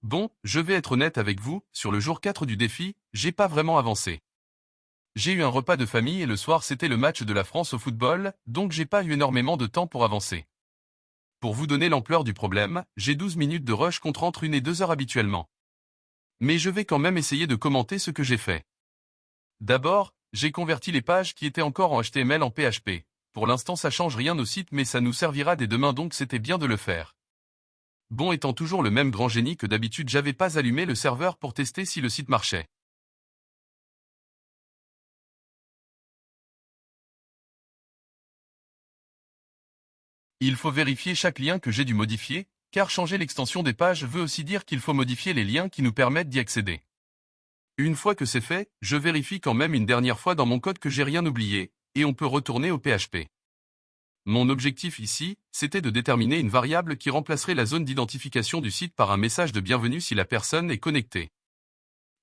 Bon, je vais être honnête avec vous, sur le jour 4 du défi, j'ai pas vraiment avancé. J'ai eu un repas de famille et le soir c'était le match de la France au football, donc j'ai pas eu énormément de temps pour avancer. Pour vous donner l'ampleur du problème, j'ai 12 minutes de rush contre entre 1 et 2 heures habituellement. Mais je vais quand même essayer de commenter ce que j'ai fait. D'abord, j'ai converti les pages qui étaient encore en HTML en PHP. Pour l'instant ça change rien au site mais ça nous servira dès demain donc c'était bien de le faire. Bon étant toujours le même grand génie que d'habitude j'avais pas allumé le serveur pour tester si le site marchait. Il faut vérifier chaque lien que j'ai dû modifier, car changer l'extension des pages veut aussi dire qu'il faut modifier les liens qui nous permettent d'y accéder. Une fois que c'est fait, je vérifie quand même une dernière fois dans mon code que j'ai rien oublié, et on peut retourner au PHP. Mon objectif ici, c'était de déterminer une variable qui remplacerait la zone d'identification du site par un message de bienvenue si la personne est connectée.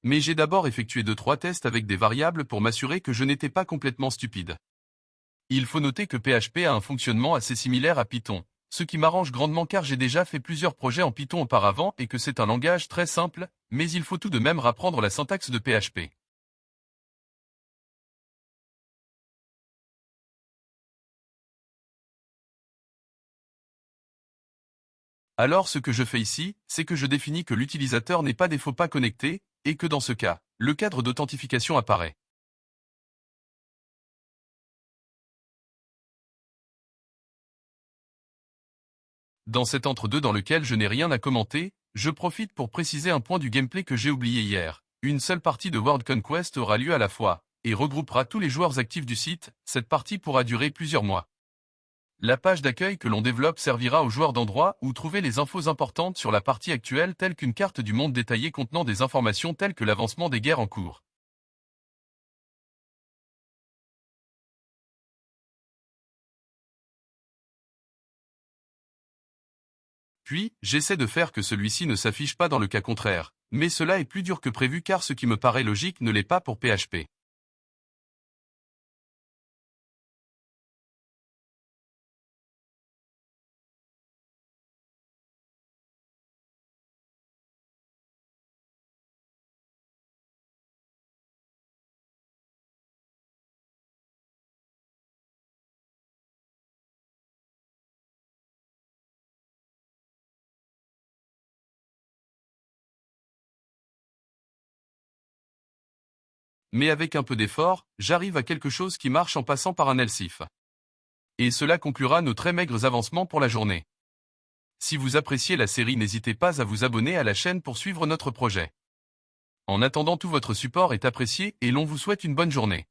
Mais j'ai d'abord effectué 2-3 tests avec des variables pour m'assurer que je n'étais pas complètement stupide. Il faut noter que PHP a un fonctionnement assez similaire à Python, ce qui m'arrange grandement car j'ai déjà fait plusieurs projets en Python auparavant et que c'est un langage très simple, mais il faut tout de même apprendre la syntaxe de PHP. Alors ce que je fais ici, c'est que je définis que l'utilisateur n'est pas des faux pas connectés, et que dans ce cas, le cadre d'authentification apparaît. Dans cet entre-deux dans lequel je n'ai rien à commenter, je profite pour préciser un point du gameplay que j'ai oublié hier. Une seule partie de World Conquest aura lieu à la fois, et regroupera tous les joueurs actifs du site, cette partie pourra durer plusieurs mois. La page d'accueil que l'on développe servira aux joueurs d'endroits où trouver les infos importantes sur la partie actuelle telles qu'une carte du monde détaillée contenant des informations telles que l'avancement des guerres en cours. Puis, j'essaie de faire que celui-ci ne s'affiche pas dans le cas contraire, mais cela est plus dur que prévu car ce qui me paraît logique ne l'est pas pour PHP. Mais avec un peu d'effort, j'arrive à quelque chose qui marche en passant par un else-if. Et cela conclura nos très maigres avancements pour la journée. Si vous appréciez la série, n'hésitez pas à vous abonner à la chaîne pour suivre notre projet. En attendant, tout votre support est apprécié et l'on vous souhaite une bonne journée.